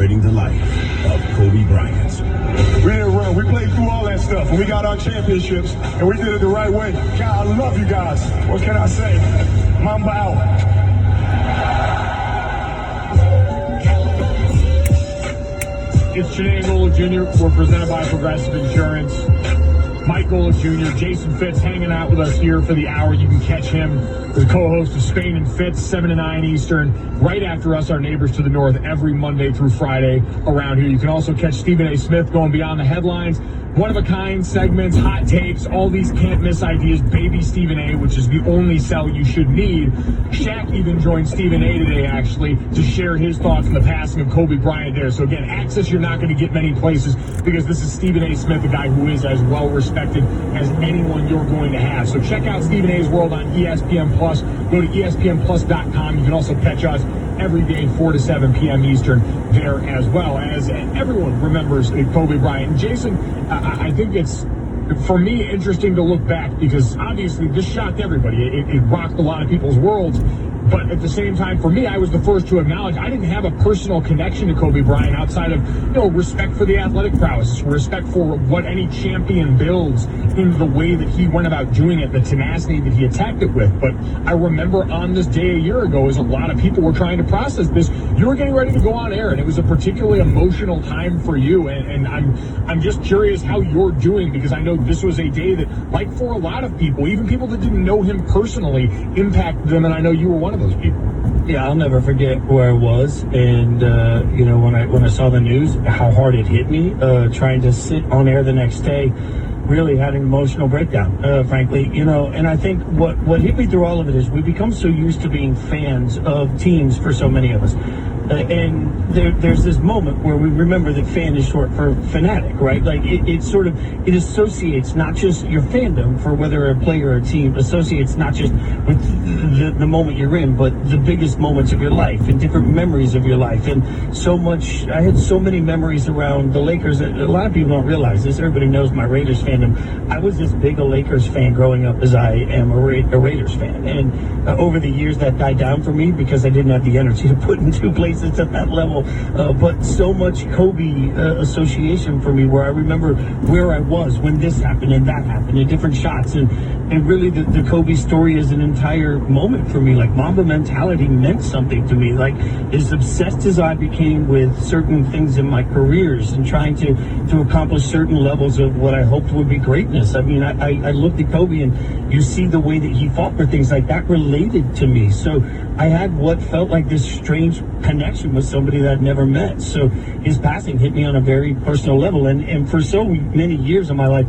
celebrating the life of Kobe Bryant. We didn't run. We played through all that stuff, and we got our championships, and we did it the right way. God, I love you guys. What can I say? Mamba out. It's Shaquille Morris Jr. We're presented by Progressive Insurance. Mike Golick Jr., Jason Fitz hanging out with us here for the hour. You can catch him as co-host of Spain and Fitz, 7 to 9 Eastern, right after us, our neighbors to the north, every Monday through Friday around here. You can also catch Stephen A. Smith going beyond the headlines, one-of-a-kind segments, hot takes, all these can't-miss ideas, baby Stephen A., which is the only sell you should need. Shaq even joined Stephen A. today, actually, to share his thoughts on the passing of Kobe Bryant there. So, again, access you're not going to get many places because this is Stephen A. Smith, the guy who is as well-respected as anyone you're going to have. So check out Stephen A.'s World on ESPN+. Go to ESPNplus.com. You can also catch us every day, 4 to 7 p.m. Eastern, there as well. As everyone remembers Kobe Bryant. Jason, I think it's, for me, interesting to look back because obviously this shocked everybody. It rocked a lot of people's worlds. But at the same time, for me, I was the first to acknowledge I didn't have a personal connection to Kobe Bryant outside of, respect for the athletic prowess, respect for what any champion builds in the way that he went about doing it, the tenacity that he attacked it with. But I remember on this day a year ago, as a lot of people were trying to process this, you were getting ready to go on air, and it was a particularly emotional time for you. And I'm just curious how you're doing, because I know this was a day that, like for a lot of people, even people that didn't know him personally, impacted them, and I know you were one of those people. Yeah, I'll never forget where I was, and when I saw the news, how hard it hit me. Trying to sit on air the next day, really had an emotional breakdown. Frankly, and I think what hit me through all of it is we become so used to being fans of teams for so many of us. And there's this moment where we remember that fan is short for fanatic, right? Like it associates not just your fandom for whether a player or a team, associates not just with the moment you're in, but the biggest moments of your life and different memories of your life. And I had so many memories around the Lakers. A lot of people don't realize this. Everybody knows my Raiders fandom. I was as big a Lakers fan growing up as I am a Raiders fan. And over the years that died down for me because I didn't have the energy to put in two places at that level, but so much Kobe association for me, where I remember where I was when this happened and that happened and different shots, and really the Kobe story is an entire moment for me. Like, Mamba mentality meant something to me. Like, as obsessed as I became with certain things in my careers and trying to accomplish certain levels of what I hoped would be greatness. I mean, I looked at Kobe, and you see the way that he fought for things like that related to me. So I had what felt like this strange connection with somebody that I'd never met. So his passing hit me on a very personal level. And for so many years of my life,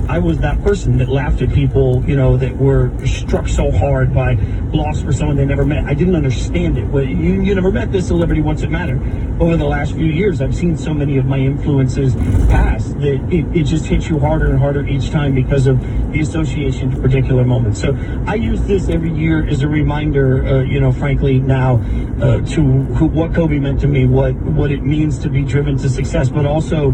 I was that person that laughed at people, that were struck so hard by loss for someone they never met. I didn't understand it. Well, you never met this celebrity once it mattered. Over the last few years, I've seen so many of my influences pass that it just hits you harder and harder each time because of the association to particular moments. So I use this every year as a reminder, frankly, now to what Kobe meant to me, what it means to be driven to success, but also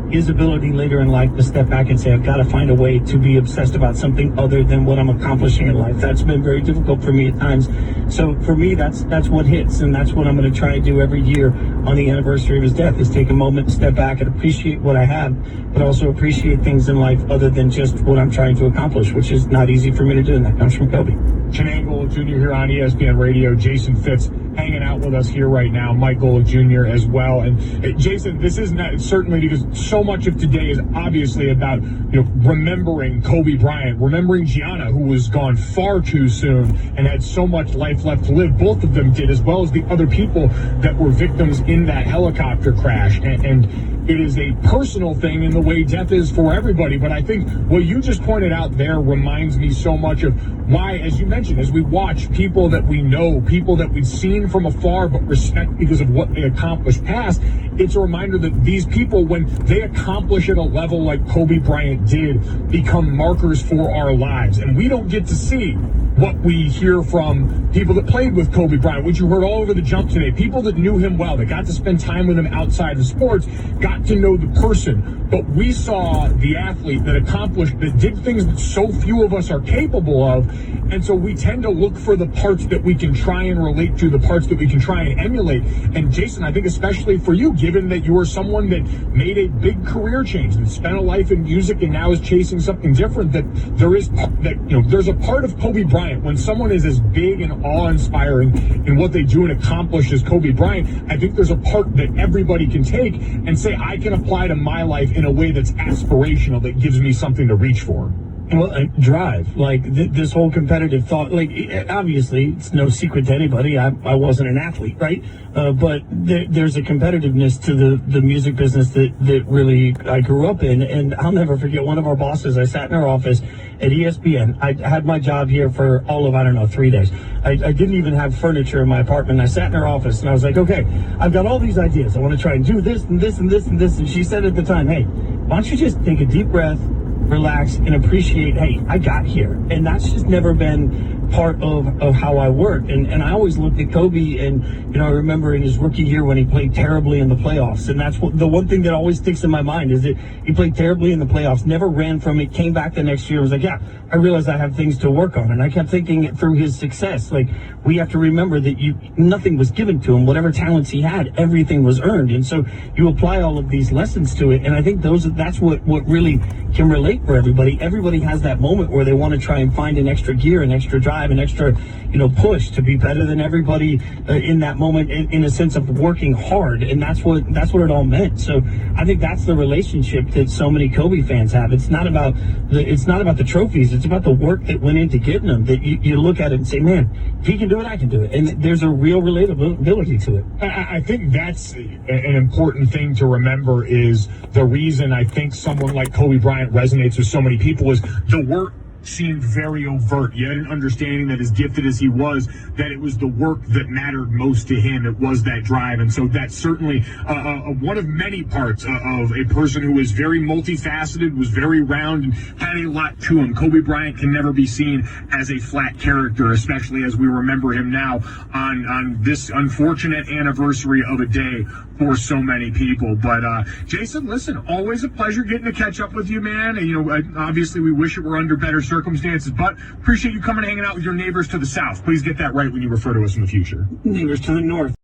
his ability later in life to step back and say, I've got to find a way to be obsessed about something other than what I'm accomplishing in life. That's been very difficult for me at times. So for me, that's what hits, and that's what I'm going to try to do every year on the anniversary of his death, is take a moment, step back, and appreciate what I have, but also appreciate things in life other than just what I'm trying to accomplish, which is not easy for me to do, and that comes from Kobe. Shaquille Morris Jr. here on ESPN Radio. Jason Fitz hanging out with us here right now. Mike Golick Jr. as well. And Jason, this is not certainly because so much of today is obviously about remembering Kobe Bryant, remembering Gianna, who was gone far too soon and had so much life left to live. Both of them did, as well as the other people that were victims in that helicopter crash. And it is a personal thing in the way death is for everybody. But I think what you just pointed out there reminds me so much of why, as you mentioned, as we watch people that we know, people that we've seen from afar but respect because of what they accomplished past, it's a reminder that these people, when they accomplish at a level like Kobe Bryant did, become markers for our lives. And we don't get to see what we hear from people that played with Kobe Bryant, which you heard all over the jump today, people that knew him well, that got to spend time with him outside of sports, got to know the person. But we saw the athlete that accomplished, that did things that so few of us are capable of. And so we tend to look for the parts that we can try and relate to, the parts that we can try and emulate. And Jason, I think especially for you, given that you are someone that made a big career change, that spent a life in music and now is chasing something different, that there's a part of Kobe Bryant, when someone is as big and awe-inspiring in what they do and accomplish as Kobe Bryant, I think there's a part that everybody can take and say, I can apply to my life in a way that's aspirational, that gives me something to reach for. Well, drive, like this whole competitive thought, like obviously it's no secret to anybody, I wasn't an athlete, right? But there's a competitiveness to the music business that really I grew up in. And I'll never forget one of our bosses. I sat in our office at ESPN. I had my job here for all of, 3 days. I didn't even have furniture in my apartment. I sat in her office and I was like, okay, I've got all these ideas. I want to try and do this and this and this and this. And she said at the time, hey, why don't you just take a deep breath, relax, and appreciate, hey, I got here. And that's just never been part of how I work. And I always looked at Kobe, and I remember in his rookie year when he played terribly in the playoffs, and that's the one thing that always sticks in my mind is that he played terribly in the playoffs, never ran from it, came back the next year, was like, yeah, I realized I have things to work on. And I kept thinking it through his success, like, we have to remember that nothing was given to him. Whatever talents he had, everything was earned. And so you apply all of these lessons to it, and I think that's what really can relate for everybody. Everybody has that moment where they want to try and find an extra gear, an extra drive, an extra, push to be better than everybody in that moment, in a sense of working hard. And that's what it all meant. So I think that's the relationship that so many Kobe fans have. It's not about the trophies. It's about the work that went into getting them. That you look at it and say, man, if he can do it, I can do it. And there's a real relatability to it. I think that's an important thing to remember, is the reason I think someone like Kobe Bryant resonates with so many people is the work seemed very overt. You had an understanding that as gifted as he was, that it was the work that mattered most to him. It was that drive. And so that's certainly one of many parts of a person who was very multifaceted, was very round, and had a lot to him. Kobe Bryant can never be seen as a flat character, especially as we remember him now on this unfortunate anniversary of a day for so many people. But Jason, listen, always a pleasure getting to catch up with you, man. And, obviously we wish it were under better circumstances, but appreciate you coming and hanging out with your neighbors to the south. Please get that right when you refer to us in the future. Neighbors to the north.